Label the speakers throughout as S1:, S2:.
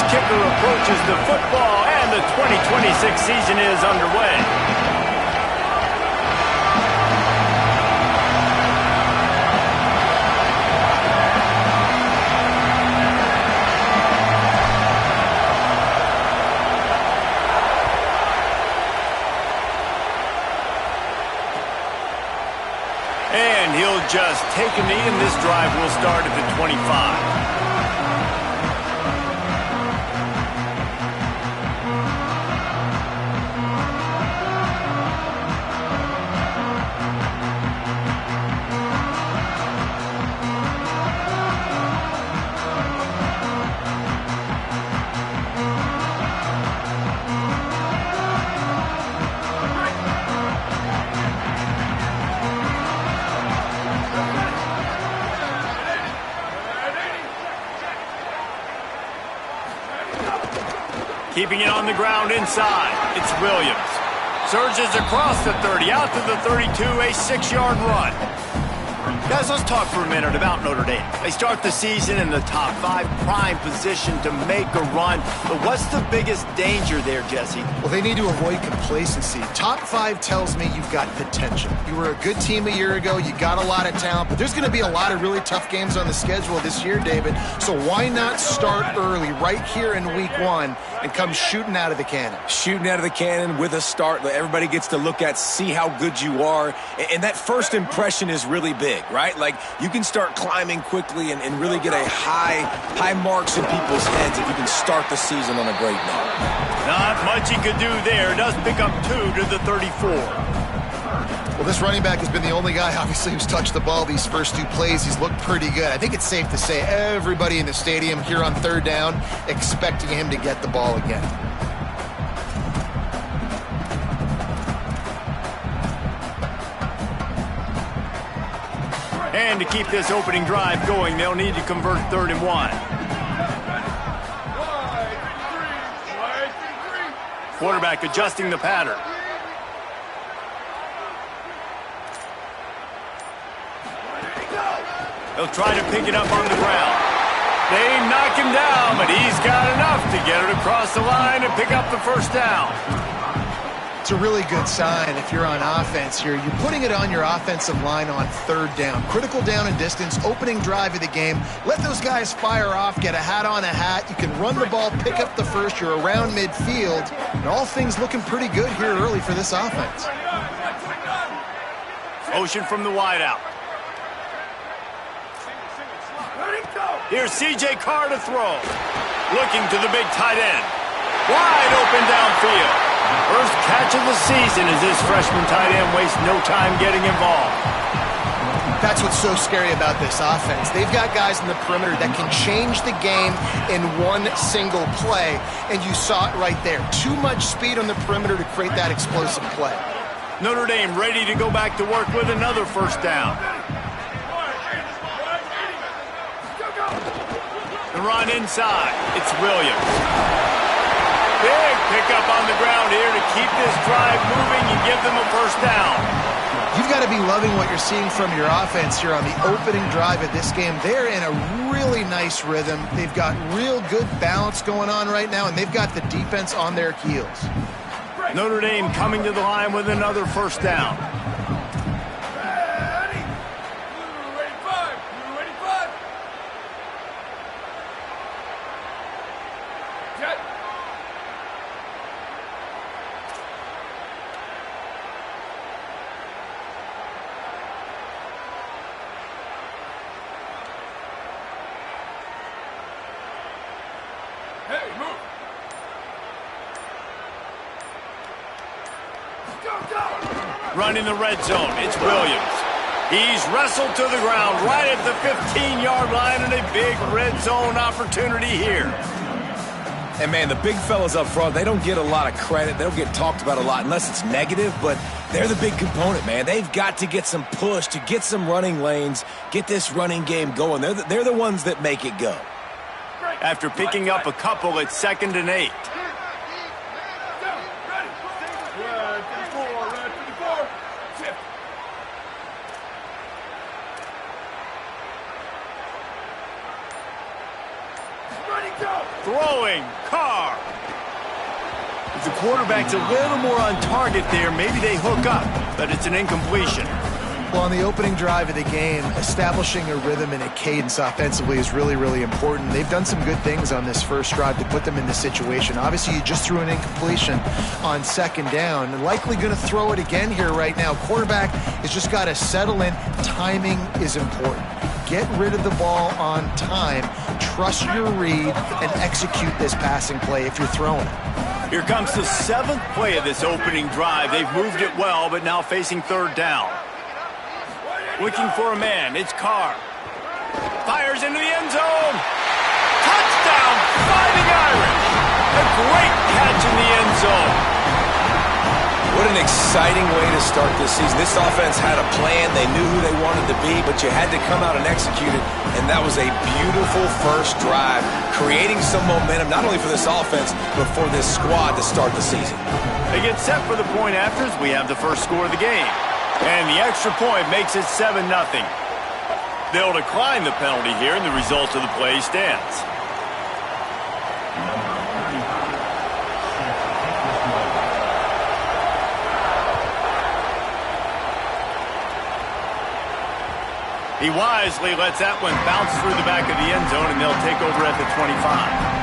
S1: kicker approaches the football, and the 2026 season is underway. And he'll just take a knee, and this drive will start at the 25. Keeping it on the ground inside. It's Williams. Surges across the 30, out to the 32, a 6-yard run. Guys, let's talk for a minute about Notre Dame. They start the season in the top 5, prime position to make a run. But what's the biggest danger there, Jesse?
S2: Well, they need to avoid complacency. Top 5 tells me you've got potential. You were a good team a year ago. You got a lot of talent. But there's going to be a lot of really tough games on the schedule this year, David. So why not start early right here in week 1 and come shooting out of the cannon?
S3: Shooting out of the cannon with a start that everybody gets to look at, see how good you are. And that first impression is really big, right? Like, you can start climbing quickly and really get a high marks in people's heads if you can start the season on a great note.
S1: Not much he could do there. Does pick up 2 to the 34.
S2: Well, this running back has been the only guy, obviously, who's touched the ball these first 2 plays. He's looked pretty good. I think it's safe to say everybody in the stadium here on 3rd down expecting him to get the ball again.
S1: And to keep this opening drive going, they'll need to convert 3rd and 1. Quarterback adjusting the pattern. He'll try to pick it up on the ground. They knock him down, but he's got enough to get it across the line and pick up the first down.
S2: It's a really good sign if you're on offense here. You're putting it on your offensive line on 3rd down. Critical down and distance, opening drive of the game. Let those guys fire off, get a hat on a hat. You can run the ball, pick up the first. You're around midfield. And all things looking pretty good here early for this offense.
S1: Motion from the wideout. Here's C.J. Carr to throw. Looking to the big tight end. Wide open downfield. First catch of the season as this freshman tight end wastes no time getting involved.
S2: That's what's so scary about this offense. They've got guys in the perimeter that can change the game in one single play, and you saw it right there. Too much speed on the perimeter to create that explosive play.
S1: Notre Dame ready to go back to work with another first down. The run inside. It's Williams. Big pickup on the ground here to keep this drive moving and give them a first down.
S2: You've got to be loving what you're seeing from your offense here on the opening drive of this game. They're in a really nice rhythm. They've got real good balance going on right now, and they've got the defense on their heels.
S1: Notre Dame coming to the line with another first down. Running the red zone, it's Williams. He's wrestled to the ground right at the 15-yard line, and a big red zone opportunity here.
S3: And, man, the big fellas up front, they don't get a lot of credit. They don't get talked about a lot unless it's negative, but they're the big component, man. They've got to get some push, to get some running lanes, get this running game going. They're the ones that make it go.
S1: After picking up a couple, it's 2nd and 8. Throwing, Carr. If the quarterback's a little more on target there, maybe they hook up, but it's an incompletion.
S2: Well, on the opening drive of the game, establishing a rhythm and a cadence offensively is really, really important. They've done some good things on this first drive to put them in this situation. Obviously, you just threw an incompletion on second down, and likely going to throw it again here right now. Quarterback has just got to settle in. Timing is important. Get rid of the ball on time. Trust your read and execute this passing play if you're throwing it.
S1: Here comes the 7th play of this opening drive. They've moved it well, but now facing third down. Looking for a man. It's Carr. Fires into the end zone. Touchdown, Fighting Irish. A great catch in the end zone.
S3: What an exciting way to start this season. This offense had a plan. They knew who they wanted to be, but you had to come out and execute it, and that was a beautiful first drive, creating some momentum, not only for this offense, but for this squad to start the season.
S1: They get set for the point afters. We have the first score of the game. And the extra point makes it 7-0. They'll decline the penalty here, and the result of the play stands. He wisely lets that one bounce through the back of the end zone, and they'll take over at the 25.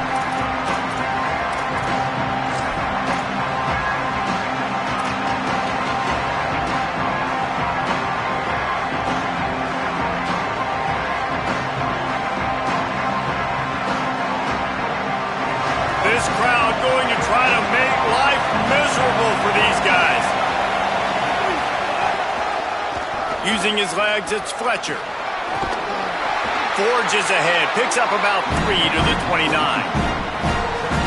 S1: This crowd going to try to make life miserable for these guys. Using his legs, it's Fletcher. Forges ahead, picks up about 3 to the 29.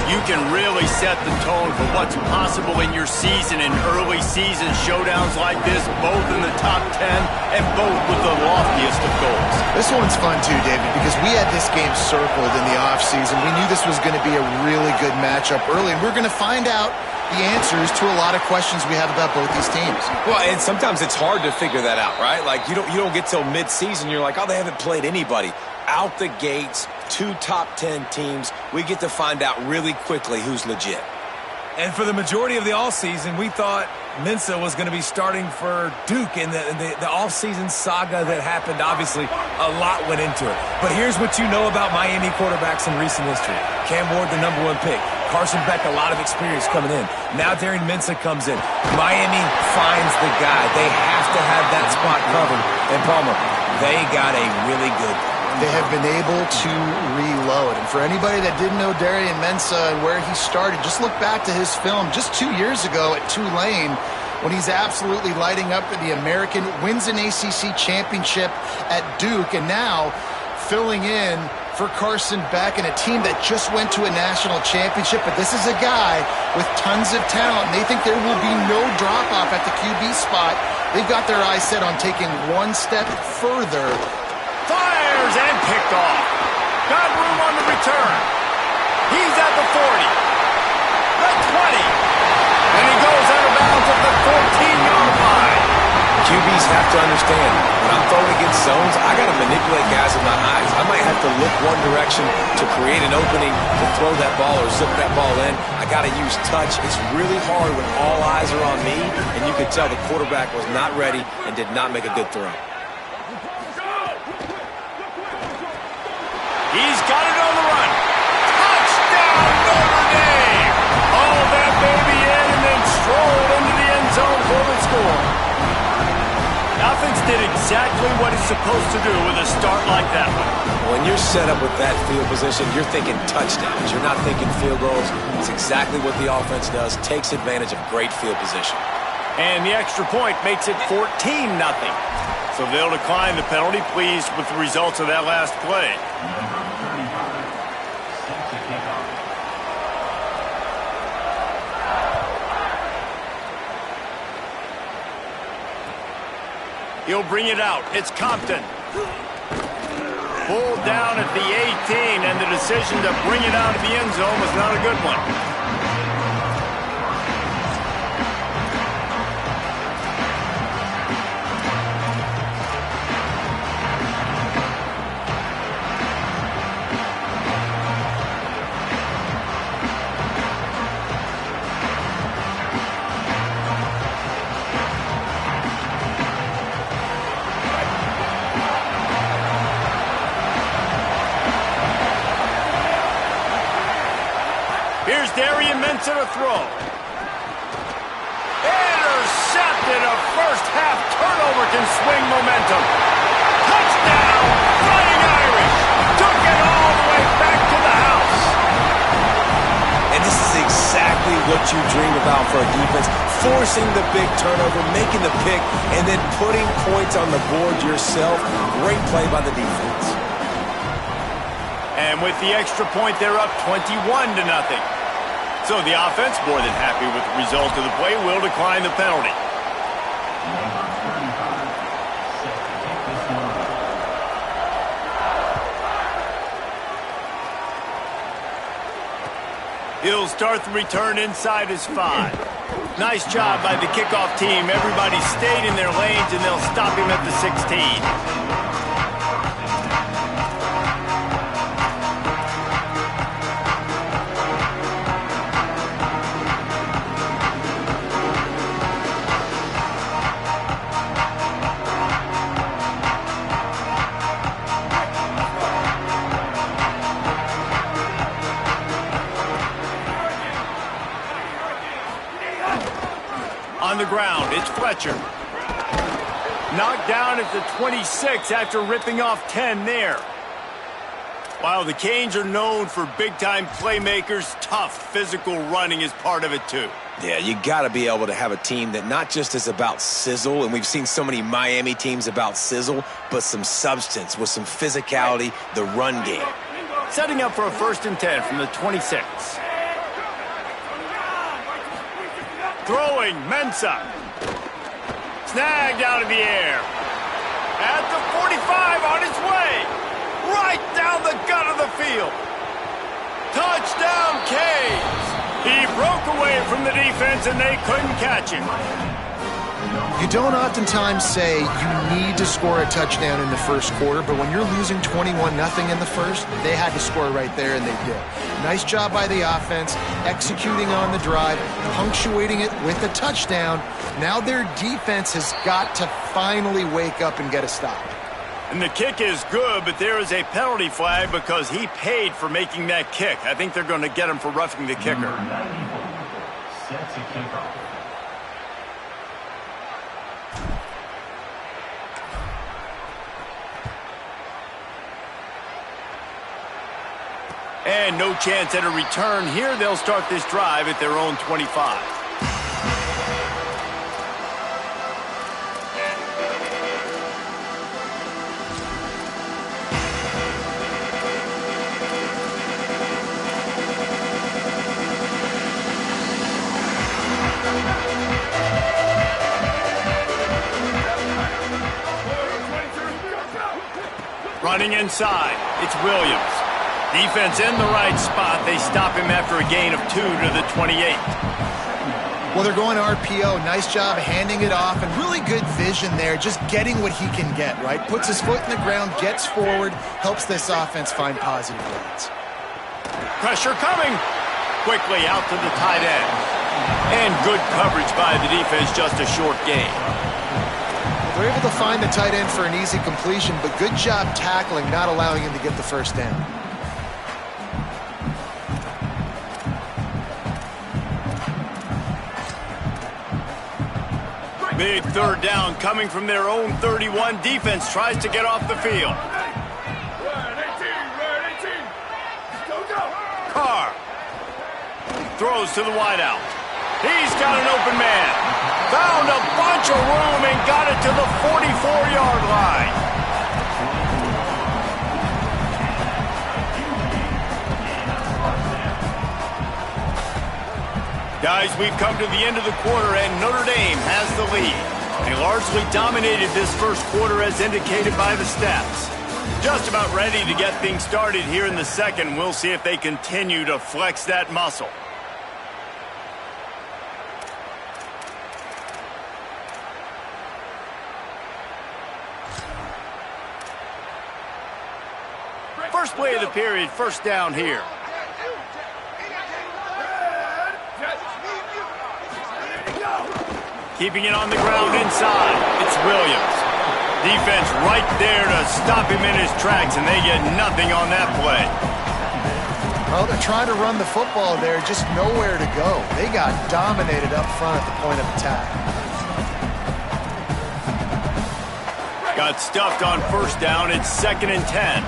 S1: You can really set the tone for what's possible in your season in early season showdowns like this, both in the top 10 and both with the loftiest of goals.
S2: This one's fun too, David, because we had this game circled in the offseason. We knew this was going to be a really good matchup early, and we're going to find out the answers to a lot of questions we have about both these teams.
S3: Well, and sometimes it's hard to figure that out, right? Like, you don't get till mid-season, you're like, oh, they haven't played anybody. Out the gates, 2 top 10 teams, we get to find out really quickly who's legit.
S4: And for the majority of the offseason, we thought Mensah was going to be starting for Duke in the offseason saga that happened. Obviously, a lot went into it. But here's what you know about Miami quarterbacks in recent history. Cam Ward, the #1 pick. Carson Beck, a lot of experience coming in. Now Darren Mensah comes in. Miami finds the guy. They have to have that spot covered. And Palmer, they got a really good one.
S2: They have been able to reload. And for anybody that didn't know Darren Mensah and where he started, just look back to his film just 2 years ago at Tulane when he's absolutely lighting up the American, wins an ACC championship at Duke, and now filling in for Carson Beck and a team that just went to a national championship. But this is a guy with tons of talent, and they think there will be no drop-off at the QB spot. They've got their eyes set on taking one step further.
S1: Fires and picked off. Got room on the return. He's at the 40. The 20. And he goes out of bounds at the 14-yard line.
S3: QBs have to understand, when I'm throwing against zones, I got to manipulate guys with my eyes. I might have to look one direction to create an opening to throw that ball or zip that ball in. I got to use touch. It's really hard when all eyes are on me, and you could tell the quarterback was not ready and did not make a good throw.
S1: He's got it on the run. Touchdown, Notre Dame. All that baby in and then strolled into the end zone for the score. Offense did exactly what it's supposed to do with a start like that one.
S3: When you're set up with that field position, you're thinking touchdowns. You're not thinking field goals. It's exactly what the offense does, takes advantage of great field position.
S1: And the extra point makes it 14-0. So they'll decline the penalty, pleased with the results of that last play. He'll bring it out. It's Compton. Pulled down at the 18, and the decision to bring it out of the end zone was not a good one. Mensa to throw. Intercepted. A first-half turnover can swing momentum. Touchdown! Fighting Irish. Took it all the way back to the house.
S3: And this is exactly what you dream about for a defense. Forcing the big turnover, making the pick, and then putting points on the board yourself. Great play by the defense.
S1: And with the extra point, they're up 21-0. So the offense, more than happy with the result of the play, will decline the penalty. He'll start the return inside his 5. Nice job by the kickoff team. Everybody stayed in their lanes, and they'll stop him at the 16. On the ground, it's Fletcher. Knocked down at the 26 after ripping off 10 there. While the Canes are known for big-time playmakers, tough physical running is part of it too.
S3: Yeah, you got to be able to have a team that not just is about sizzle, and we've seen so many Miami teams about sizzle, but some substance with some physicality, the run game.
S1: Setting up for a 1st and 10 from the 26. Throwing, Mensa. Snagged out of the air. At the 45, on his way. Right down the gut of the field. Touchdown, Canes. He broke away from the defense, and they couldn't catch him.
S2: You don't oftentimes say you need to score a touchdown in the first quarter, but when you're losing 21-0 in the first, they had to score right there, and they did. Nice job by the offense, executing on the drive, punctuating it with a touchdown. Now their defense has got to finally wake up and get a stop.
S1: And the kick is good, but there is a penalty flag because he paid for making that kick. I think they're going to get him for roughing the kicker.
S5: Sets a kickoff.
S1: And no chance at a return here. They'll start this drive at their own 25. Running inside, it's Williams. Defense in the right spot. They stop him after a gain of 2 to the 28.
S2: Well, they're going RPO. Nice job handing it off, and really good vision there, just getting what he can get, right? Puts his foot in the ground, gets forward, helps this offense find positive yards.
S1: Pressure coming. Quickly out to the tight end. And good coverage by the defense, just a short gain.
S2: They're able to find the tight end for an easy completion, but good job tackling, not allowing him to get the first down.
S1: Big 3rd down coming from their own 31. Defense tries to get off the field. Carr throws to the wideout. He's got an open man. Found a bunch of room and got it to the 44-yard line. Guys, we've come to the end of the quarter, and Notre Dame has the lead. They largely dominated this first quarter as indicated by the stats. Just about ready to get things started here in the second. We'll see if they continue to flex that muscle. First play of the period, 1st down here. Keeping it on the ground inside, it's Williams. Defense right there to stop him in his tracks, and they get nothing on that play.
S2: Well, they're trying to run the football there, just nowhere to go. They got dominated up front at the point of attack.
S1: Got stuffed on first down. It's 2nd and 10.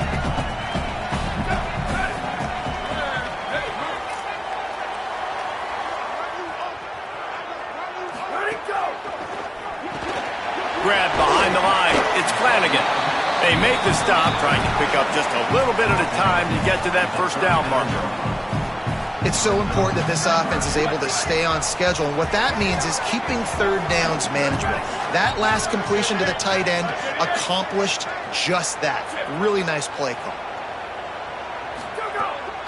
S1: Grab behind the line. It's Flanagan. They make the stop, trying to pick up just a little bit at a time to get to that first down marker.
S2: It's so important that this offense is able to stay on schedule, and what that means is keeping third downs manageable. That last completion to the tight end accomplished just that. Really nice play call.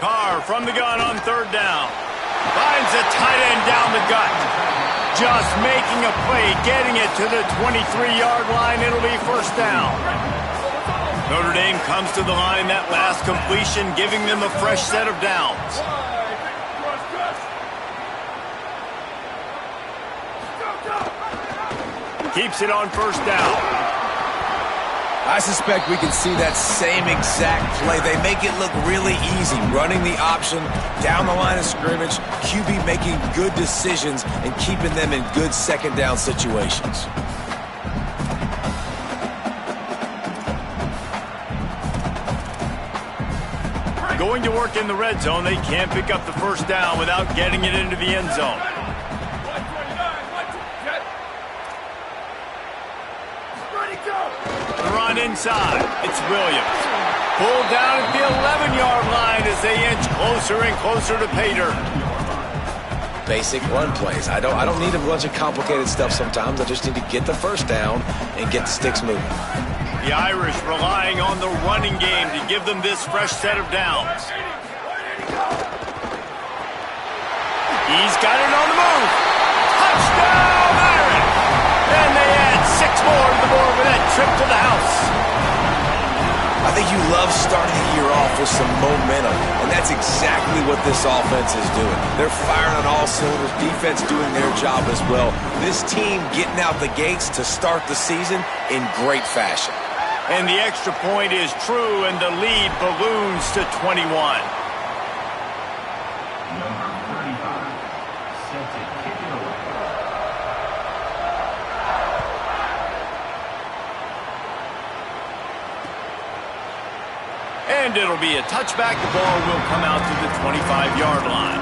S1: Carr from the gun on third down. Finds the tight end down the gut. Just making a play, getting it to the 23-yard line. It'll be first down. Notre Dame comes to the line. That last completion giving them a fresh set of downs. Keeps it on first down.
S3: I suspect we can see that same exact play. They make it look really easy, running the option down the line of scrimmage, QB making good decisions and keeping them in good second down situations.
S1: Going to work in the red zone, they can't pick up the first down without getting it into the end zone. Run inside. It's Williams. Pulled down at the 11-yard line as they inch closer and closer to pay dirt.
S3: Basic run plays. I don't need a bunch of complicated stuff sometimes. I just need to get the first down and get the sticks moving.
S1: The Irish relying on the running game to give them this fresh set of downs. He's got it on the move. Touchdown, Irish! And they add 6 more to the board with that trip to the house.
S3: I think you love starting the year off with some momentum, and that's exactly what this offense is doing. They're firing on all cylinders, defense doing their job as well. This team getting out the gates to start the season in great fashion.
S1: And the extra point is true, and the lead balloons to 21.
S5: Number 35, set to kick it away.
S1: And it'll be a touchback. The ball will come out to the 25-yard line.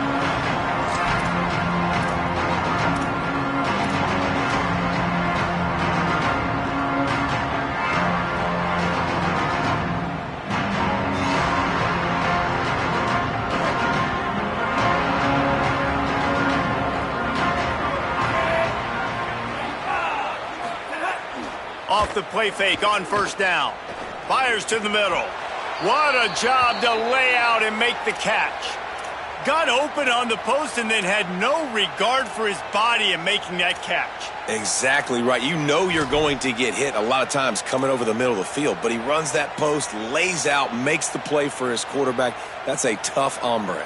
S1: Off the play fake on first down. Fires to the middle. What a job to lay out and make the catch. Got open on the post and then had no regard for his body in making that catch.
S3: Exactly right. You know you're going to get hit a lot of times coming over the middle of the field, but he runs that post, lays out, makes the play for his quarterback. That's a tough hombre.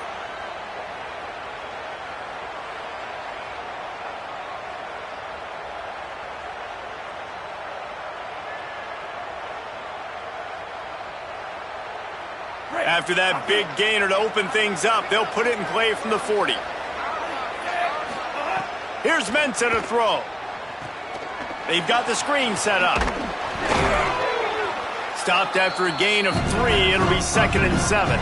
S1: After that big gainer to open things up, they'll put it in play from the 40. Here's Mensah to throw. They've got the screen set up. Stopped after a gain of 3. It'll be 2nd and 7.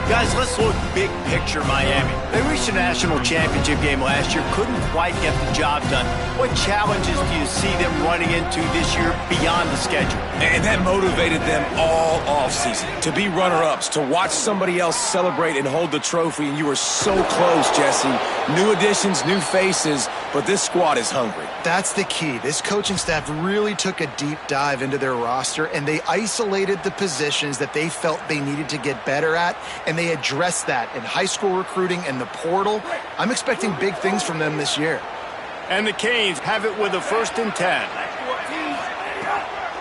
S1: Guys, let's look big picture Miami. They reached a national championship game last year, couldn't quite get the job done. What challenges do you see them running into this year beyond the schedule?
S3: And that motivated them all offseason to be runner-ups, to watch somebody else celebrate and hold the trophy, and you were so close, Jesse. New additions, new faces, but this squad is hungry.
S2: That's the key. This coaching staff really took a deep dive into their roster, and they isolated the positions that they felt they needed to get better at, and they addressed that in high school recruiting and the portal. I'm expecting big things from them this year.
S1: And the Canes have it with a 1st and 10.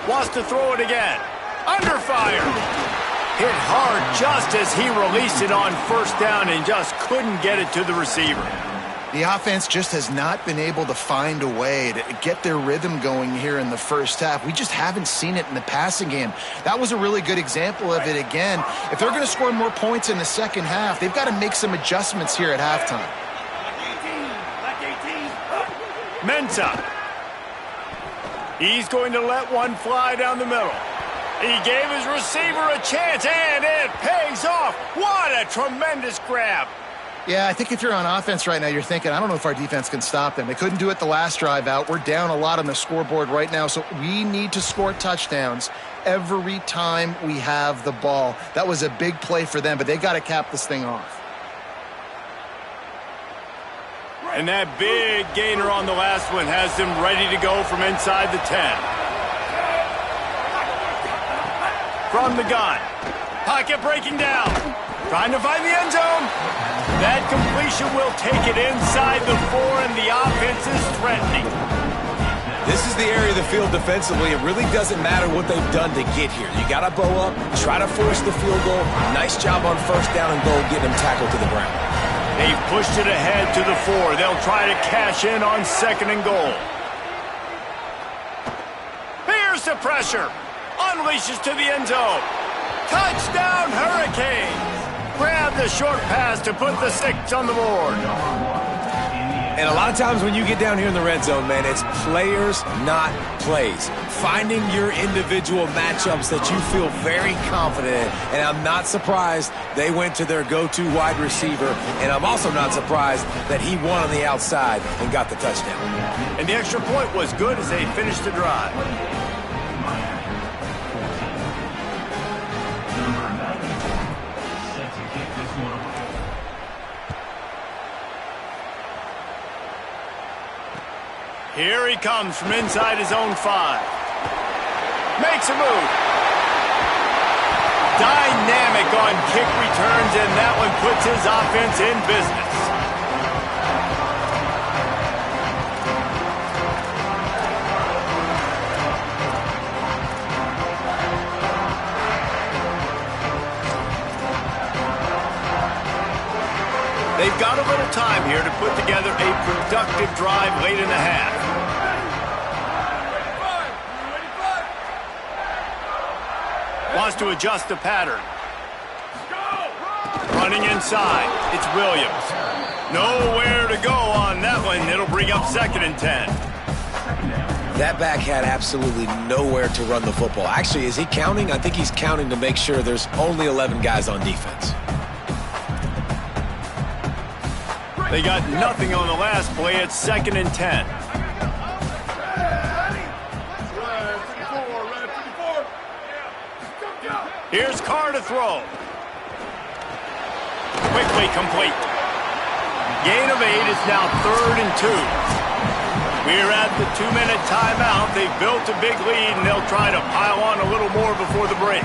S1: Wants to throw it again. Under fire. Hit hard just as he released it on first down and just couldn't get it to the receiver.
S2: The offense just has not been able to find a way to get their rhythm going here in the first half. We just haven't seen it in the passing game. That was a really good example of it again. If they're going to score more points in the second half, they've got to make some adjustments here at halftime.
S1: Mensah. He's going to let one fly down the middle. He gave his receiver a chance, and it pays off. What a tremendous grab.
S2: Yeah, I think if you're on offense right now, you're thinking, I don't know if our defense can stop them. They couldn't do it the last drive out. We're down a lot on the scoreboard right now, so we need to score touchdowns every time we have the ball. That was a big play for them, but they got to cap this thing off.
S1: And that big gainer on the last one has them ready to go from inside the 10. From the gun. Pocket breaking down. Trying to find the end zone. That completion will take it inside the 4, and the offense is threatening.
S3: This is the area of the field defensively. It really doesn't matter what they've done to get here. You got to bow up, try to force the field goal. Nice job on first down and goal, getting them tackled to the ground.
S1: They've pushed it ahead to the 4. They'll try to cash in on 2nd and goal. Here's the pressure. Unleashes to the end zone. Touchdown, Hurricanes. Grab the short pass to put the 6 on the board.
S3: And a lot of times when you get down here in the red zone, man, it's players, not plays. Finding your individual matchups that you feel very confident in. And I'm not surprised they went to their go-to wide receiver. And I'm also not surprised that he won on the outside and got the touchdown.
S1: And the extra point was good as they finished the drive. Here he comes from inside his own 5. Makes a move. Dynamic on kick returns, and that one puts his offense in business. They've got a little time here to put together a productive drive late in the half. Wants to adjust the pattern. Running inside. It's Williams. Nowhere to go on that one. It'll bring up 2nd and 10.
S3: That back had absolutely nowhere to run the football. Actually, is he counting? I think he's counting to make sure there's only 11 guys on defense.
S1: They got nothing on the last play. It's 2nd and 10. Here's Carr to throw. Quickly complete. Gain of 8 is now 3rd and 2. We're at the 2-minute timeout. They've built a big lead, and they'll try to pile on a little more before the break.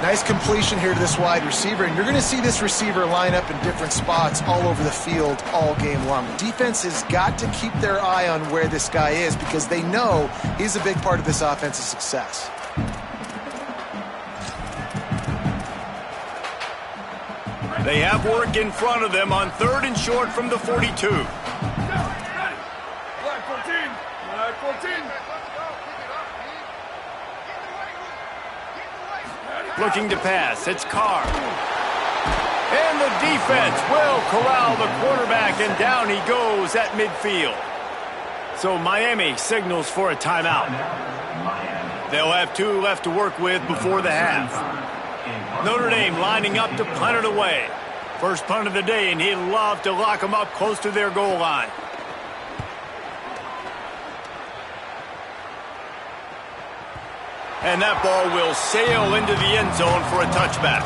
S2: Nice completion here to this wide receiver, and you're going to see this receiver line up in different spots all over the field all game long. Defense has got to keep their eye on where this guy is because they know he's a big part of this offense's success.
S1: They have work in front of them on 3rd and short from the 42. Looking to pass. It's Carr. And the defense will corral the quarterback, and down he goes at midfield. So Miami signals for a timeout. They'll have 2 left to work with before the half. Notre Dame lining up to punt it away. First punt of the day, and he'd love to lock them up close to their goal line. And that ball will sail into the end zone for a touchback.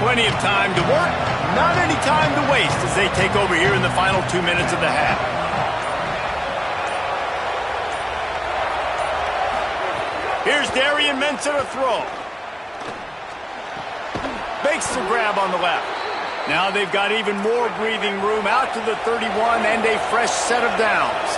S1: Plenty of time to work, not any time to waste as they take over here in the final 2 minutes of the half. Here's Darian Mensah to throw. Makes the grab on the left. Now they've got even more breathing room out to the 31 and a fresh set of downs.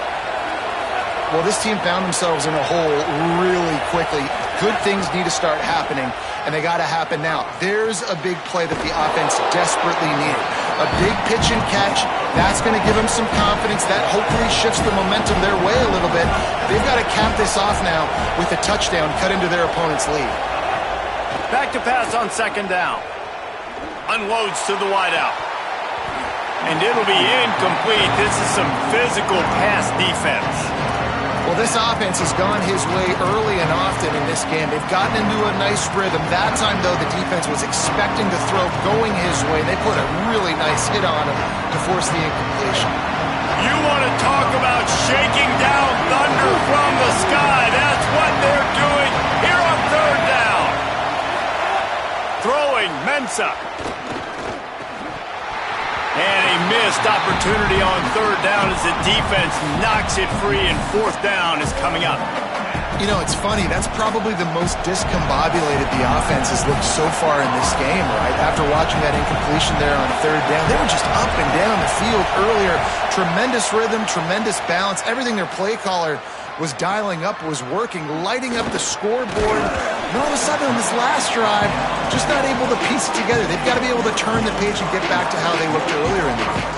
S2: Well, this team found themselves in a hole really quickly. Good things need to start happening, and they got to happen now. There's a big play that the offense desperately needed. A big pitch and catch. That's going to give them some confidence. That hopefully shifts the momentum their way a little bit. They've got to cap this off now with a touchdown cut into their opponent's lead.
S1: Back to pass on second down. Unloads to the wideout. And it'll be incomplete. This is some physical pass defense.
S2: Well, this offense has gone his way early and often in this game. They've gotten into a nice rhythm. That time, though, the defense was expecting the throw going his way. They put a really nice hit on him to force the incompletion.
S1: You want to talk about shaking down thunder from the sky. That's what they're doing here on third down. Throwing Mensah. And a missed opportunity on third down as the defense knocks it free, and fourth down is coming up.
S2: You know, it's funny. That's probably the most discombobulated the offense has looked so far in this game, right? After watching that incompletion there on third down, they were just up and down the field earlier. Tremendous rhythm, tremendous balance. Everything their play caller was dialing up was working, lighting up the scoreboard. And all of a sudden, on this last drive, just not able to piece it together. They've got to be able to turn the page and get back to how they looked earlier in the game.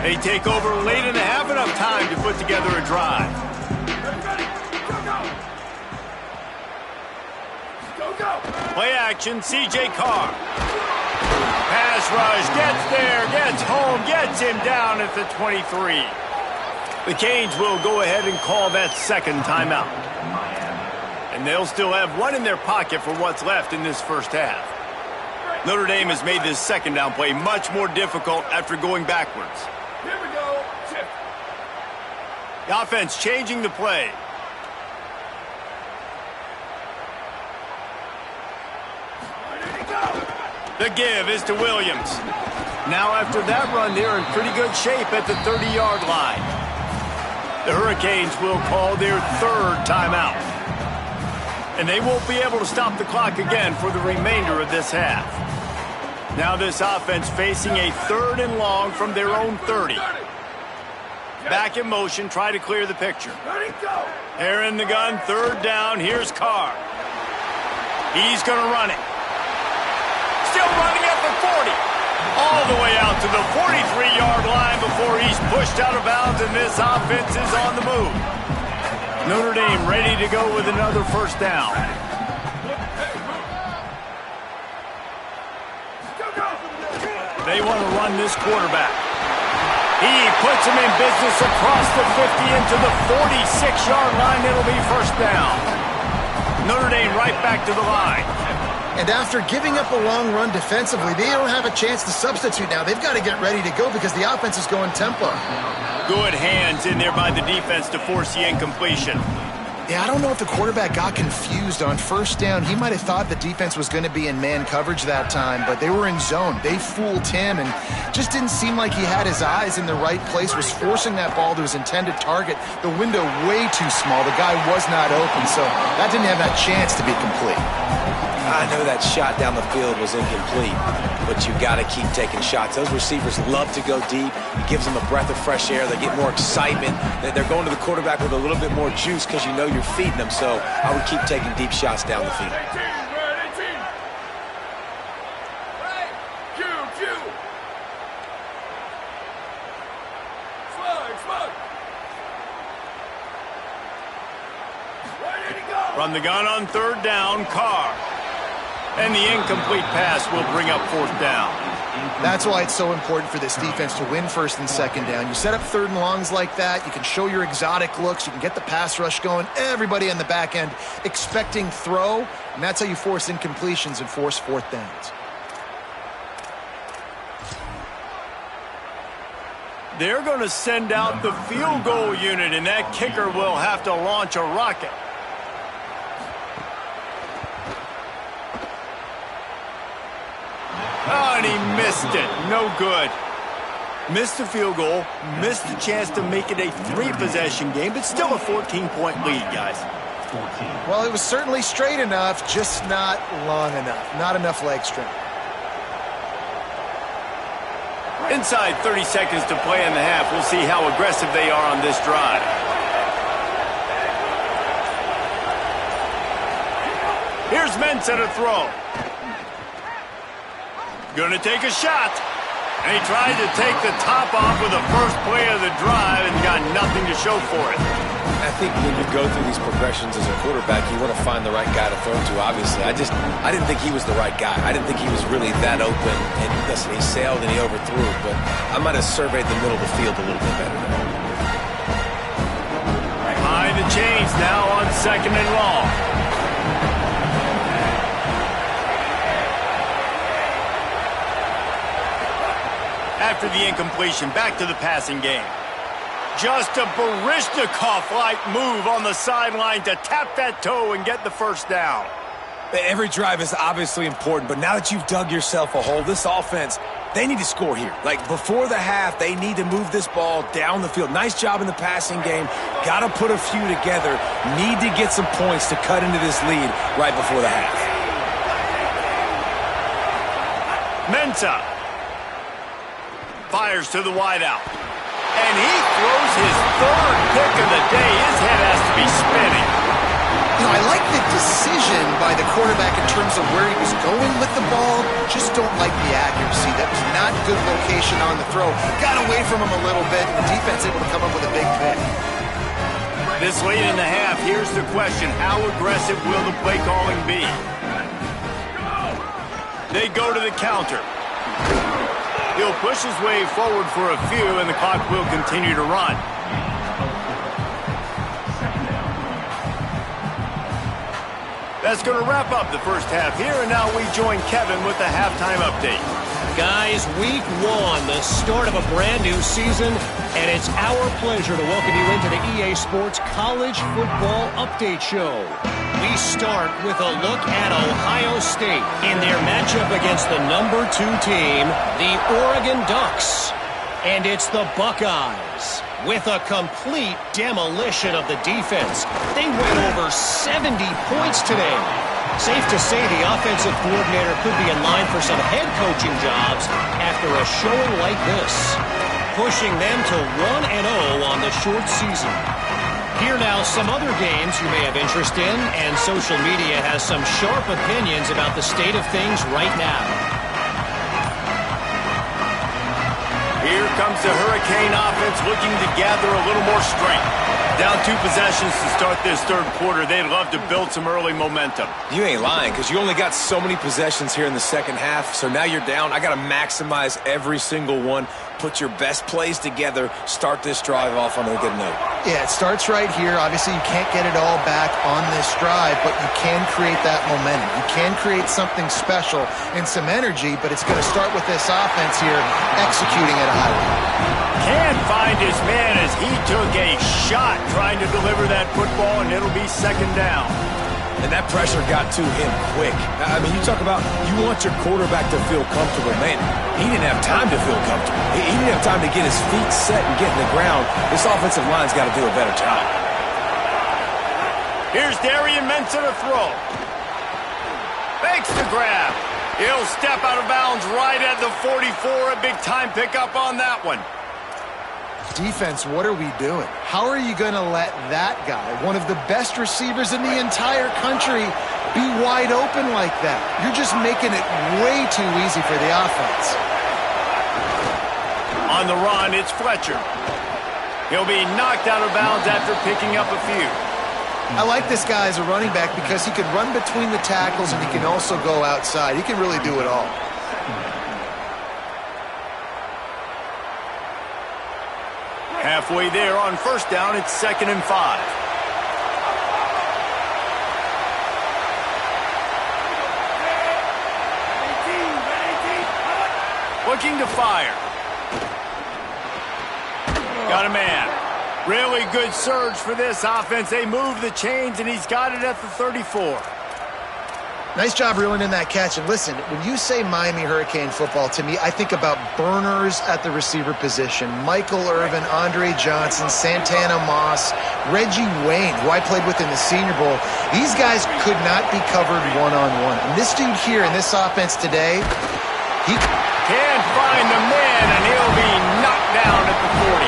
S1: They take over late in the half, enough time to put together a drive. Play action, C.J. Carr. Pass rush, gets there, gets home, gets him down at the 23. The Canes will go ahead and call that second timeout. And they'll still have one in their pocket for what's left in this first half. Notre Dame has made this second down play much more difficult after going backwards.
S6: Here we go. Shift.
S1: The offense changing the play. The give is to Williams. Now after that run, they're in pretty good shape at the 30-yard line. The Hurricanes will call their third timeout. And they won't be able to stop the clock again for the remainder of this half. Now this offense facing a third and long from their own 30. Back in motion, try to clear the picture. They're in the gun, third down, here's Carr. He's going to run it. Still running at the 40. All the way out to the 43-yard line before he's pushed out of bounds, and this offense is on the move. Notre Dame ready to go with another first down. They want to run this quarterback. He puts him in business across the 50 into the 46-yard line. It'll be first down. Notre Dame right back to the line.
S2: And after giving up a long run defensively, they don't have a chance to substitute now. They've got to get ready to go because the offense is going tempo.
S1: Good hands in there by the defense to force the incompletion.
S2: Yeah, I don't know if the quarterback got confused on first down. He might have thought the defense was going to be in man coverage that time, but they were in zone. They fooled him and just didn't seem like he had his eyes in the right place, was forcing that ball to his intended target. The window way too small. The guy was not open, so that didn't have that chance to be complete.
S3: I know that shot down the field was incomplete, but you got to keep taking shots. Those receivers love to go deep. It gives them a breath of fresh air. They get more excitement. They're going to the quarterback with a little bit more juice because you know you're feeding them. So I would keep taking deep shots down the field.
S1: Run the gun on third down, Carr. And the incomplete pass will bring up fourth down.
S2: That's why it's so important for this defense to win first and second down. You set up third and longs like that, you can show your exotic looks, you can get the pass rush going, everybody on the back end expecting throw, and that's how you force incompletions and force fourth downs.
S1: They're going to send out the field goal unit, and that kicker will have to launch a rocket. Oh, and he missed it. No good. Missed the field goal, missed the chance to make it a 3-possession game, but still a 14-point lead, guys.
S5: 14.
S2: Well, it was certainly straight enough, just not long enough. Not enough leg strength.
S1: Inside 30 seconds to play in the half. We'll see how aggressive they are on this drive. Here's Mensah to throw. Gonna take a shot. And he tried to take the top off with the first play of the drive and got nothing to show for it.
S3: I think when you go through these progressions as a quarterback, you want to find the right guy to throw to, obviously. I didn't think he was the right guy. I didn't think he was really that open. And listen, he sailed and he overthrew, but I might have surveyed the middle of the field a little bit better there.
S1: Behind the chains now on 2nd and long. After the incompletion, back to the passing game. Just a Baryshnikov-like move on the sideline to tap that toe and get the first down.
S3: Every drive is obviously important, but now that you've dug yourself a hole, this offense, they need to score here. Like, before the half, they need to move this ball down the field. Nice job in the passing game. Got to put a few together. Need to get some points to cut into this lead right before the half.
S1: Mensah fires to the wideout. And he throws his 3rd pick of the day. His head has to be spinning.
S2: You know, I like the decision by the quarterback in terms of where he was going with the ball. Just don't like the accuracy. That was not good location on the throw. Got away from him a little bit, and the defense able to come up with a big pick.
S1: This late in the half, here's the question. How aggressive will the play calling be? They go to the counter. He'll push his way forward for a few, and the clock will continue to run. That's going to wrap up the first half here, and now we join Kevin with the halftime update.
S7: Guys, week 1, the start of a brand new season, and it's our pleasure to welcome you into the EA Sports College Football Update Show. We start with a look at Ohio State in their matchup against the number 2 team, the Oregon Ducks. And it's the Buckeyes with a complete demolition of the defense. They went over 70 points today. Safe to say the offensive coordinator could be in line for some head coaching jobs after a showing like this, pushing them to 1-0 on the short season. Here now, some other games you may have interest in, and social media has some sharp opinions about the state of things right now.
S1: Here comes the Hurricane offense looking to gather a little more strength. Down 2 possessions to start this 3rd quarter. They'd love to build some early momentum.
S3: You ain't lying, because you only got so many possessions here in the 2nd half, so now you're down. I got to maximize every single one. Put your best plays together. Start this drive off on a good note.
S2: Yeah, it starts right here. Obviously, you can't get it all back on this drive, but you can create that momentum. You can create something special and some energy, but it's going to start with this offense here executing at a high level.
S1: Can't find his man as he took a shot trying to deliver that football, and it'll be 2nd down.
S3: And that pressure got to him quick. I mean, you talk about you want your quarterback to feel comfortable. Man, he didn't have time to feel comfortable. He didn't have time to get his feet set and get in the ground. This offensive line's got to do a better job.
S1: Here's Darian Mensah to throw. Fakes the grab. He'll step out of bounds right at the 44. A big-time pickup on that one.
S2: Defense, what are we doing? How are you going to let that guy, one of the best receivers in the entire country, be wide open like that? You're just making it way too easy for the offense.
S1: On the run, it's Fletcher. He'll be knocked out of bounds after picking up a few.
S2: I like this guy as a running back because he can run between the tackles and he can also go outside. He can really do it all.
S1: Halfway there on 1st down, it's 2nd and 5. Looking to fire. Got a man. Really good surge for this offense. They move the chains, and he's got it at the 34.
S2: Nice job reeling in that catch. And listen, when you say Miami Hurricane football, to me, I think about burners at the receiver position. Michael Irvin, Andre Johnson, Santana Moss, Reggie Wayne, who I played with in the Senior Bowl. These guys could not be covered one-on-one. And this dude here in this offense today, he
S1: can't find the man, and he'll be knocked down at the 40.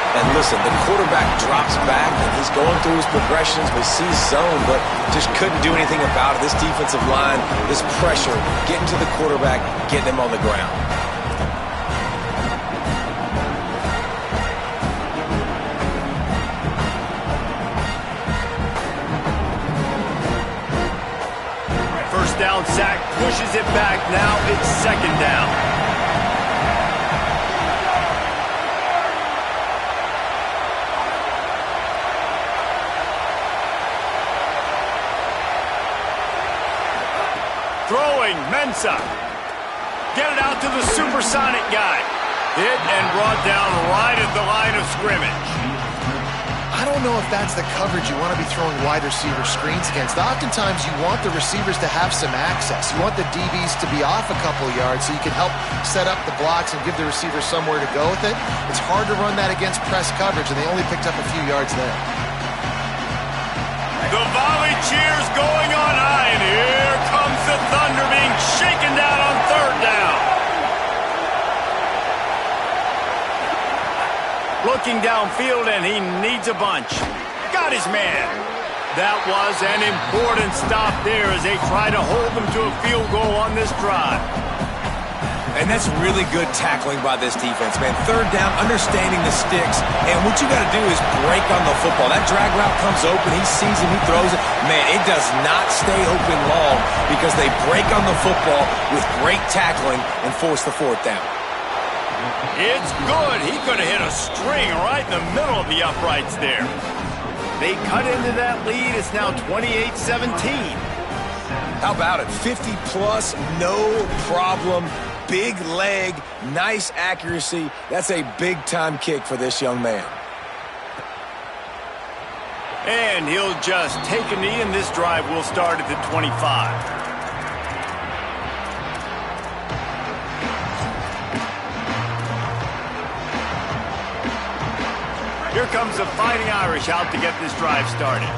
S3: And listen, the quarterback drops back, and he's going through his progressions. We see zone, but just couldn't do anything about it. This defensive line, this pressure, getting to the quarterback, getting him on the ground.
S1: First down sack, pushes it back. Now it's second down. Throwing, Mensah. Get it out to the supersonic guy. Hit and brought down right at the line of scrimmage.
S2: I don't know if that's the coverage you want to be throwing wide receiver screens against. Oftentimes, you want the receivers to have some access. You want the DBs to be off a couple yards so you can help set up the blocks and give the receiver somewhere to go with it. It's hard to run that against press coverage, and they only picked up a few yards there.
S1: The volley cheers going on high, and here comes the Thunder being shaken down on third down. Looking downfield, and he needs a bunch. Got his man. That was an important stop there as they try to hold them to a field goal on this drive.
S3: And that's really good tackling by this defense, man. Third down, understanding the sticks, and what you got to do is break on the football. That drag route comes open, he sees it, he throws it. Man, it does not stay open long because they break on the football with great tackling and force the fourth down.
S1: It's good. He could have hit a string right in the middle of the uprights there. They cut into that lead. It's now 28-17.
S3: How about it? 50-plus, no problem. Big leg, nice accuracy. That's a big-time kick for this young man.
S1: And he'll just take a knee, and this drive will start at the 25. Here comes the Fighting Irish out to get this drive started.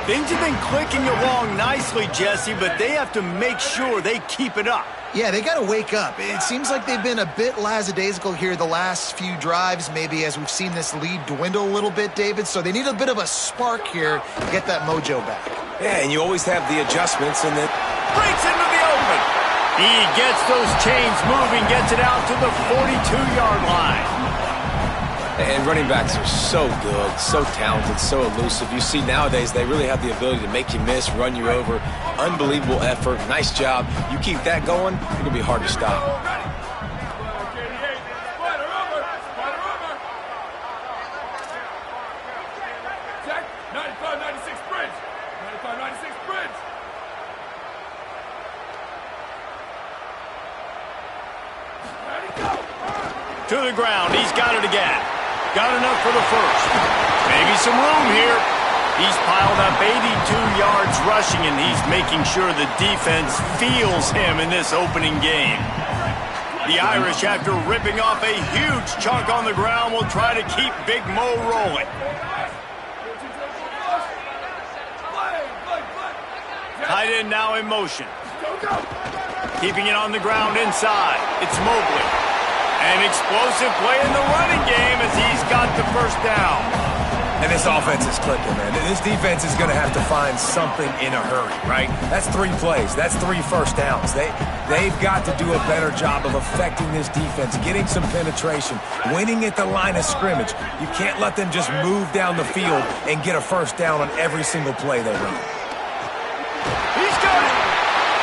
S1: Things have been clicking along nicely, Jesse, but they have to make sure they keep it up.
S2: Yeah, they got to wake up. It seems like they've been a bit lackadaisical here the last few drives, maybe as we've seen this lead dwindle a little bit, David. So they need a bit of a spark here to get that mojo back.
S3: Yeah, and you always have the adjustments and that
S1: breaks into the open. He gets those chains moving, gets it out to the 42-yard line.
S3: And running backs are so good, so talented, so elusive. You see nowadays they really have the ability to make you miss, run you over. Unbelievable effort. Nice job. You keep that going, it's going to be hard to stop.
S6: Jack, 95-96 bridge. 95-96 bridge. Ready, go.
S1: To the ground. He's got it again. Got enough for the first. Maybe some room here. He's piled up 82 yards rushing, and he's making sure the defense feels him in this opening game. The Irish, after ripping off a huge chunk on the ground, will try to keep Big Mo rolling. Tight end now in motion. Keeping it on the ground inside. It's Mobley. An explosive play in the running game as he's got the first down.
S4: And this offense is clicking, man. This defense is going to have to find something in a hurry, right? That's 3 plays. That's 3 first downs. They've got to do a better job of affecting this defense, getting some penetration, winning at the line of scrimmage. You can't let them just move down the field and get a first down on every single play they run.
S1: He's got it.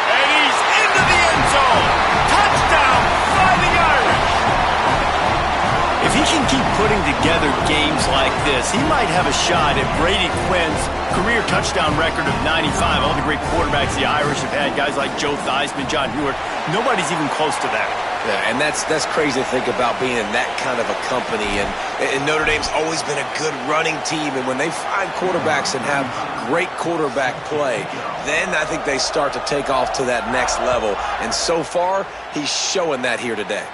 S1: And he's into the end zone. Touchdown, Fighting Irish. If he can keep putting together games like this, he might have a shot at Brady Quinn's career touchdown record of 95. All the great quarterbacks the Irish have had, guys like Joe Theismann, John Hewitt, nobody's even close to that.
S3: Yeah, and that's crazy to think about being in that kind of a company. And Notre Dame's always been a good running team. And when they find quarterbacks and have great quarterback play, then I think they start to take off to that next level. And so far, he's showing that here today.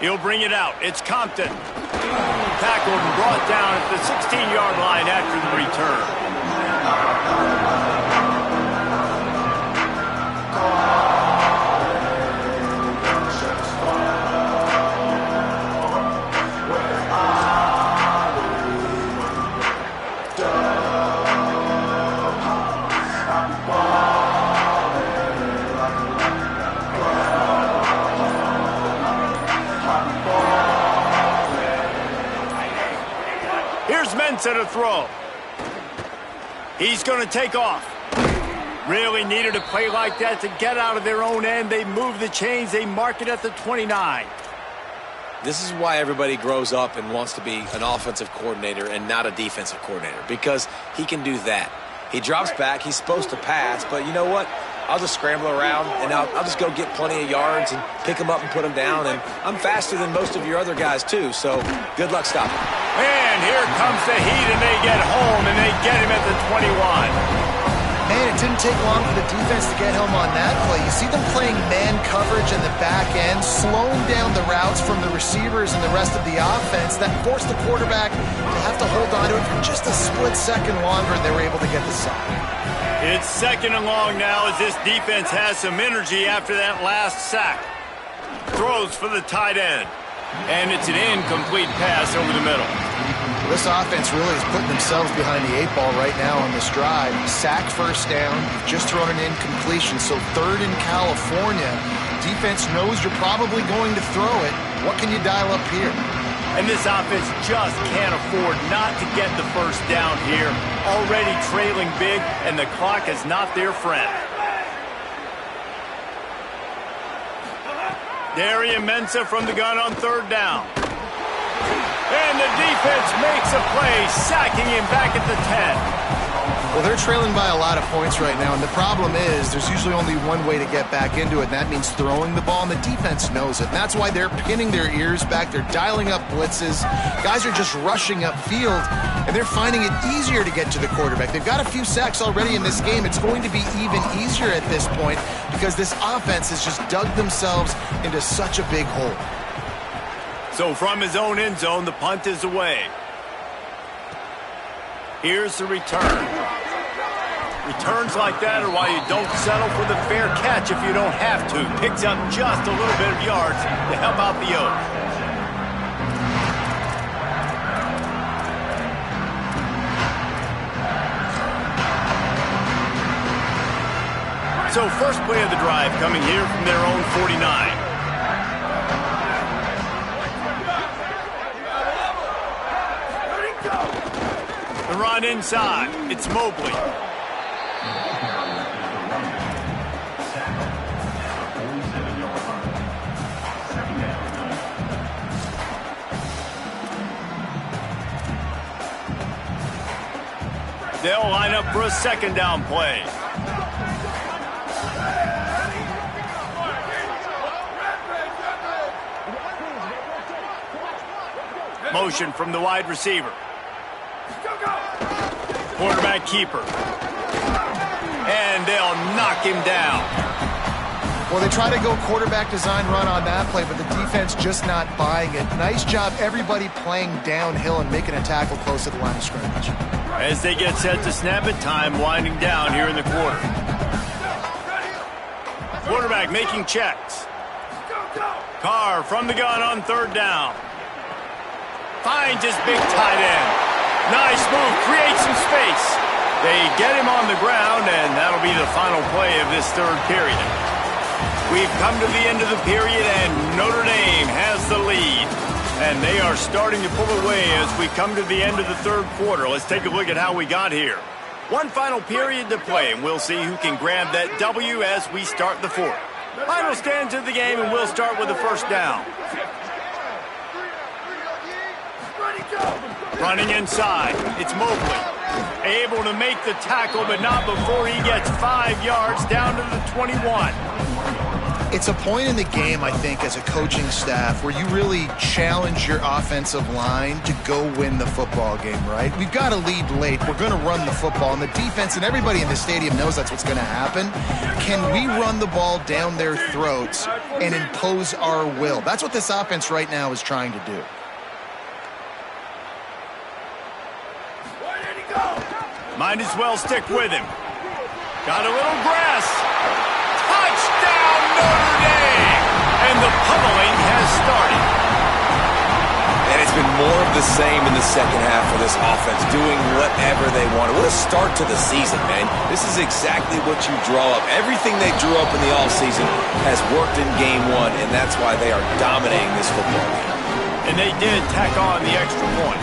S1: He'll bring it out. It's Compton. Tackled and brought down at the 16-yard line after the return. To throw. He's going to take off. Really needed a play like that to get out of their own end. They move the chains. They mark it at the 29.
S3: This is why everybody grows up and wants to be an offensive coordinator and not a defensive coordinator, because he can do that. He drops back. He's supposed to pass, but you know what? I'll just scramble around, and I'll just go get plenty of yards and pick them up and put them down. And I'm faster than most of your other guys, too, so good luck stopping.
S1: And here comes the heat, and they get home, and they get him at the 21.
S2: Man, it didn't take long for the defense to get home on that play. You see them playing man coverage in the back end, slowing down the routes from the receivers and the rest of the offense. That forced the quarterback to have to hold on to it for just a split second longer, and they were able to get the sack.
S1: It's second and long now as this defense has some energy after that last sack. Throws for the tight end. And it's an incomplete pass over the middle.
S2: This offense really is putting themselves behind the 8 ball right now on this drive. Sack, first down, just thrown an incompletion. So third in California. Defense knows you're probably going to throw it. What can you dial up here?
S1: And this offense just can't afford not to get the first down here. Already trailing big, and the clock is not their friend. Darian Mensah from the gun on third down. And the defense makes a play, sacking him back at the 10.
S2: Well, they're trailing by a lot of points right now, and the problem is there's usually only one way to get back into it, and that means throwing the ball, and the defense knows it. And that's why they're pinning their ears back. They're dialing up blitzes. Guys are just rushing upfield, and they're finding it easier to get to the quarterback. They've got a few sacks already in this game. It's going to be even easier at this point because this offense has just dug themselves into such a big hole.
S1: So from his own end zone, the punt is away. Here's the return. Returns like that are why you don't settle for the fair catch if you don't have to. Picks up just a little bit of yards to help out the Oaks. So first play of the drive coming here from their own 49. The run inside. It's Mobley. They'll line up for a second down play. Motion from the wide receiver. Quarterback keeper. And they'll knock him down.
S2: Well, they try to go quarterback design run on that play, but the defense just not buying it. Nice job, everybody playing downhill and making a tackle close to the line of scrimmage.
S1: As they get set to snap it, time winding down here in the quarter. Quarterback making checks. Carr from the gun on third down. Finds his big tight end. Nice move, creates some space. They get him on the ground, and that'll be the final play of this third period. We've come to the end of the period, and Notre Dame has the lead. And they are starting to pull away as we come to the end of the third quarter. Let's take a look at how we got here. One final period to play, and we'll see who can grab that W as we start the fourth. Final stands of the game, and we'll start with the first down. Running inside, it's Mobley. Able to make the tackle, but not before he gets 5 yards down to the 21.
S2: It's a point in the game, I think, as a coaching staff where you really challenge your offensive line to go win the football game, right? We've got to lead late. We're going to run the football, and the defense and everybody in the stadium knows that's what's going to happen. Can we run the ball down their throats and impose our will? That's what this offense right now is trying to do.
S1: Might as well stick with him. Got a little grass. Touchdown, Notre Dame! And the pummeling has started.
S3: And it's been more of the same in the second half for this offense, doing whatever they wanted. What a start to the season, man. This is exactly what you draw up. Everything they drew up in the offseason has worked in game one, and that's why they are dominating this football game.
S1: And they did tack on the extra point.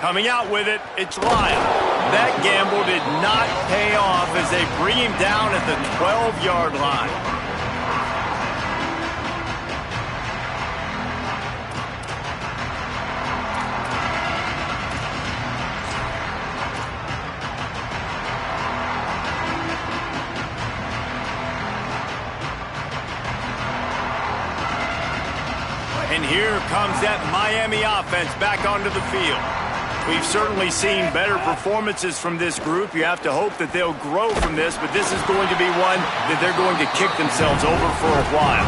S1: Coming out with it, it's Lyle. That gamble did not pay off as they bring him down at the 12-yard line. And here comes that Miami offense back onto the field. We've certainly seen better performances from this group. You have to hope that they'll grow from this, but this is going to be one that they're going to kick themselves over for a while.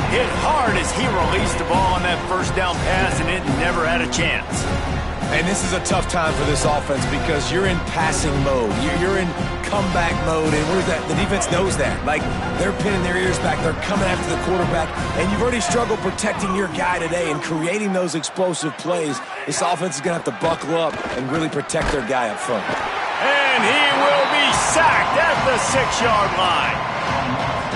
S1: Hit hard as he released the ball on that first down pass, and it never had a chance.
S3: And this is a tough time for this offense because you're in passing mode. You're in comeback mode, and the defense knows that. Like, they're pinning their ears back. They're coming after the quarterback, and you've already struggled protecting your guy today and creating those explosive plays. This offense is going to have to buckle up and really protect their guy up front.
S1: And he will be sacked at the 6-yard line.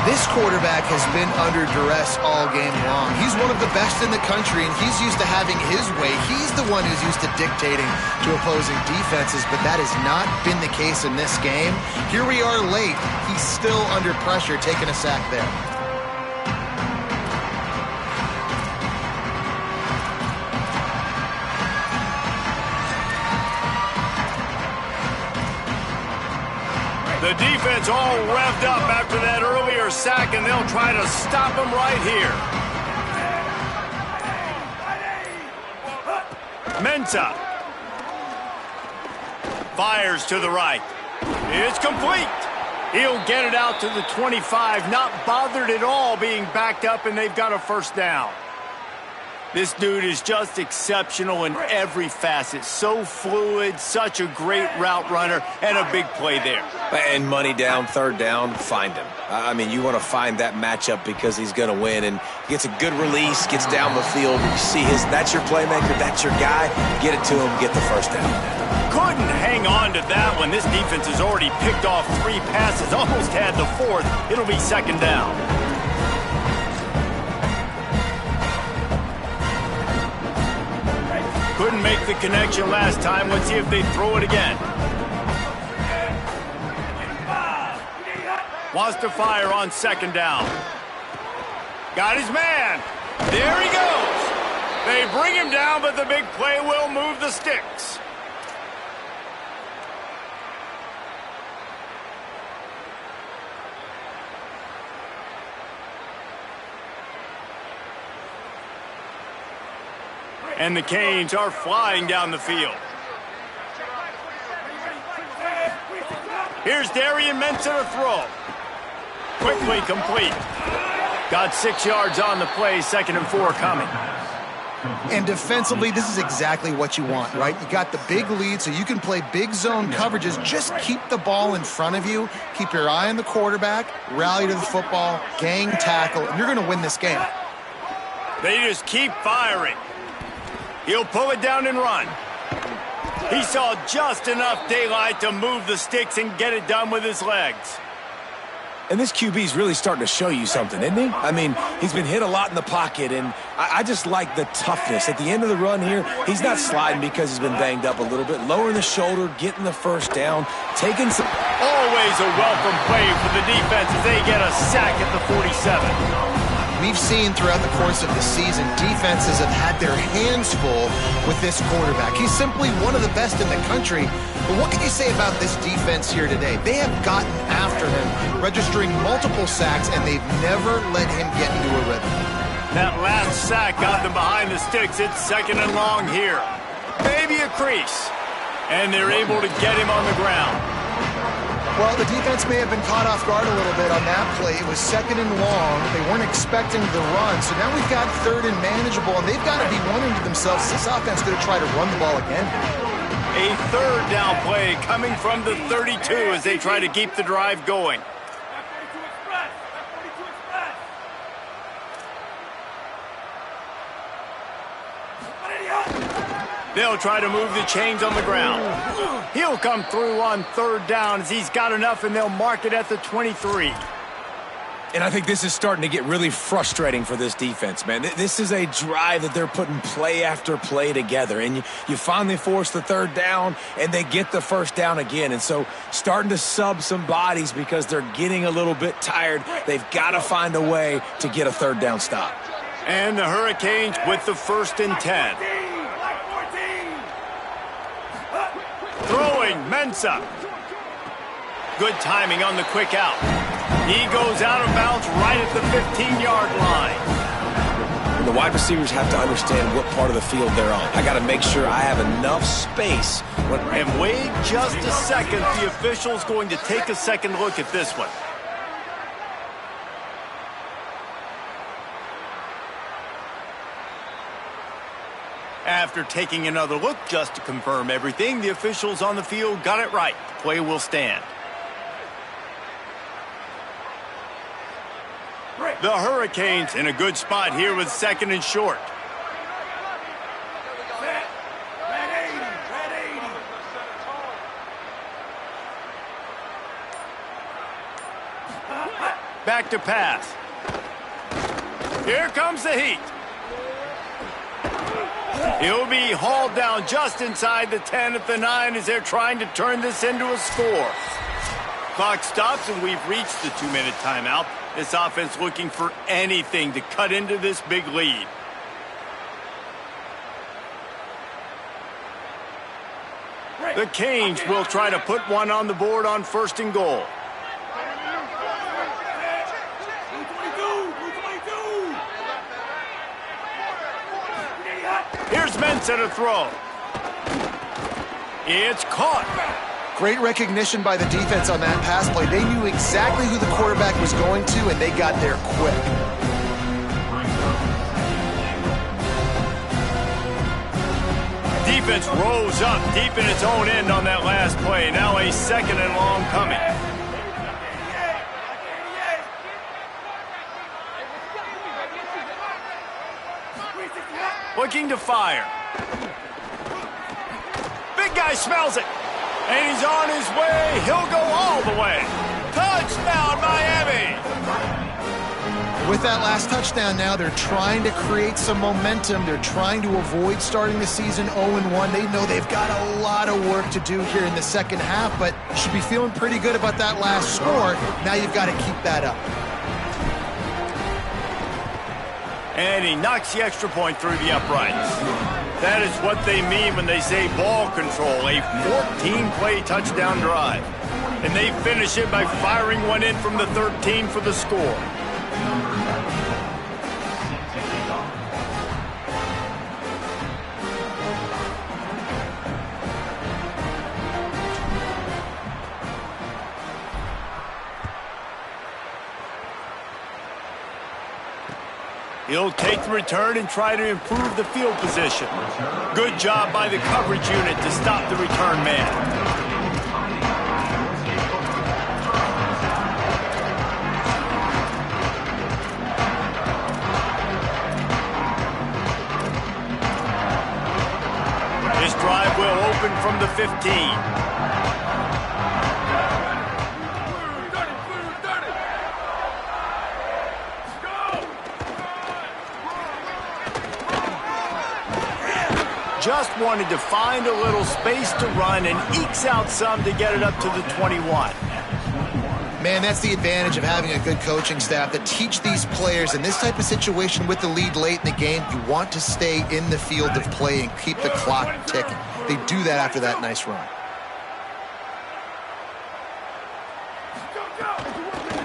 S2: This quarterback has been under duress all game long. He's one of the best in the country, and he's used to having his way. He's the one who's used to dictating to opposing defenses, but that has not been the case in this game. Here we are late. He's still under pressure, taking a sack there.
S1: The defense all revved up after that earlier sack, and they'll try to stop him right here. Mensah fires to the right. It's complete. He'll get it out to the 25, not bothered at all being backed up, and they've got a first down. This dude is just exceptional in every facet. So fluid, such a great route runner, and a big play there.
S3: And money down, third down, find him. I mean, you want to find that matchup because he's going to win. And he gets a good release, gets down the field. You see that's your playmaker, that's your guy. Get it to him, get the first down.
S1: Couldn't hang on to that one. This defense has already picked off 3 passes, almost had the 4th. It'll be second down. Couldn't make the connection last time. Let's see if they throw it again. Wants to fire on second down. Got his man. There he goes. They bring him down, but the big play will move the sticks. And the Canes are flying down the field. Here's Darian Mensah to throw. Quickly complete. Got 6 yards on the play, 2nd and 4 coming.
S2: And defensively, this is exactly what you want, right? You got the big lead, so you can play big zone coverages. Just keep the ball in front of you. Keep your eye on the quarterback. Rally to the football. Gang tackle. And you're going to win this game.
S1: They just keep firing. He'll pull it down and run. He saw just enough daylight to move the sticks and get it done with his legs.
S3: And this QB's really starting to show you something, isn't he? I mean, he's been hit a lot in the pocket, and I just like the toughness. At the end of the run here, he's not sliding because he's been banged up a little bit. Lowering the shoulder, getting the first down, taking some...
S1: Always a welcome play for the defense as they get a sack at the 47.
S2: We've seen throughout the course of the season, defenses have had their hands full with this quarterback. He's simply one of the best in the country. But what can you say about this defense here today? They have gotten after him, registering multiple sacks, and they've never let him get into a rhythm.
S1: That last sack got them behind the sticks. It's 2nd and long here. Maybe a crease. And they're able to get him on the ground.
S2: Well, the defense may have been caught off guard a little bit on that play. It was 2nd and long. They weren't expecting the run. So now we've got 3rd and manageable, and they've got to be wondering to themselves, is this offense going to try to run the ball again?
S1: A 3rd down play coming from the 32 as they try to keep the drive going. They'll try to move the chains on the ground. He'll come through on 3rd down as he's got enough, and they'll mark it at the 23.
S3: And I think this is starting to get really frustrating for this defense, man. This is a drive that they're putting play after play together. And you finally force the 3rd down, and they get the 1st down again. And so starting to sub some bodies because they're getting a little bit tired. They've got to find a way to get a 3rd down stop.
S1: And the Hurricanes with the 1st and 10. Throwing, Mensah. Good timing on the quick out. He goes out of bounds right at the 15-yard line.
S3: The wide receivers have to understand what part of the field they're on. I got to make sure I have enough space.
S1: And wait just a second. The official's going to take a second look at this one. After taking another look just to confirm everything, the officials on the field got it right. The play will stand. The Hurricanes in a good spot here with 2nd and short. Back to pass. Here comes the heat. He'll be hauled down just inside the 10 at the 9 as they're trying to turn this into a score. Clock stops and we've reached the 2-minute timeout. This offense looking for anything to cut into this big lead. The Canes will try to put one on the board on 1st and goal. Here's Mensah to throw. It's caught.
S2: Great recognition by the defense on that pass play. They knew exactly who the quarterback was going to, and they got there quick.
S1: Defense rose up deep in its own end on that last play. Now a 2nd and long coming. Looking to fire. Big guy smells it. And he's on his way. He'll go all the way. Touchdown, Miami.
S2: With that last touchdown now, they're trying to create some momentum. They're trying to avoid starting the season 0-1. They know they've got a lot of work to do here in the second half, but should be feeling pretty good about that last score. Now you've got to keep that up.
S1: And he knocks the extra point through the uprights. That is what they mean when they say ball control, a 14-play touchdown drive. And they finish it by firing one in from the 13 for the score. He'll take the return and try to improve the field position. Good job by the coverage unit to stop the return man. This drive will open from the 15. Just wanted to find a little space to run and ekes out some to get it up to the 21.
S2: Man, that's the advantage of having a good coaching staff that teach these players in this type of situation with the lead late in the game. You want to stay in the field of play and keep the clock ticking. They do that after that nice run.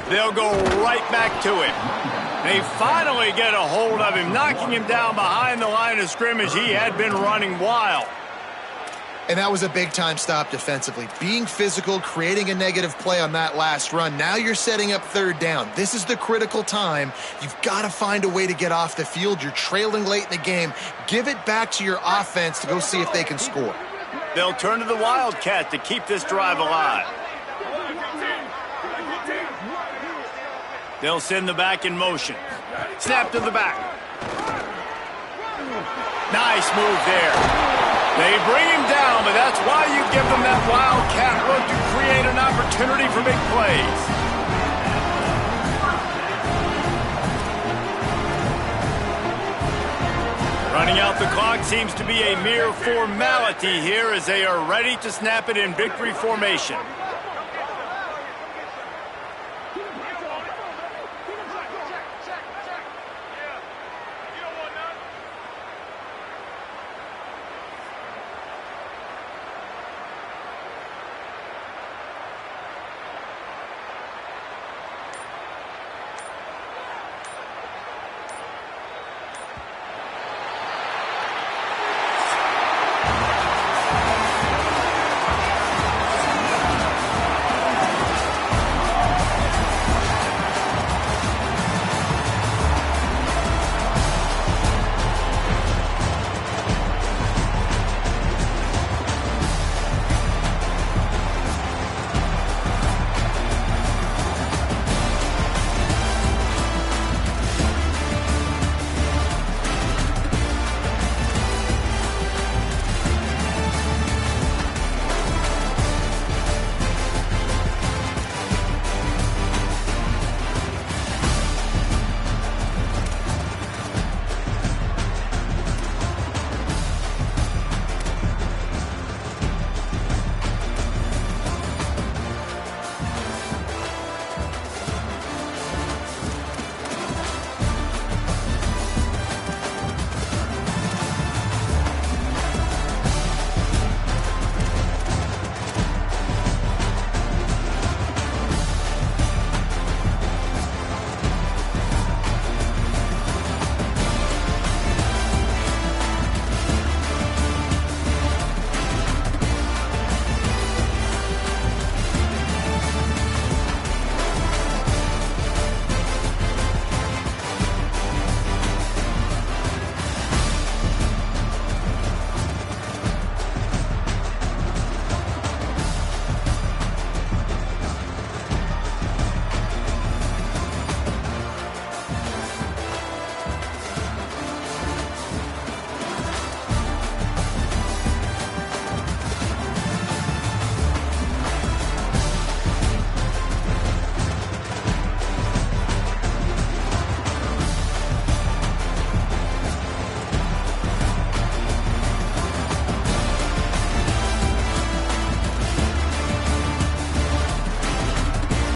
S1: They'll go right back to him. They finally get a hold of him, knocking him down behind the line of scrimmage. He had been running wild.
S2: And that was a big-time stop defensively. Being physical, creating a negative play on that last run. Now you're setting up third down. This is the critical time. You've got to find a way to get off the field. You're trailing late in the game. Give it back to your offense to go see if they can score.
S1: They'll turn to the Wildcat to keep this drive alive. They'll send the back in motion. Snap to the back. Nice move there. They bring him down, but that's why you give them that Wildcat look to create an opportunity for big plays. Running out the clock seems to be a mere formality here as they are ready to snap it in victory formation.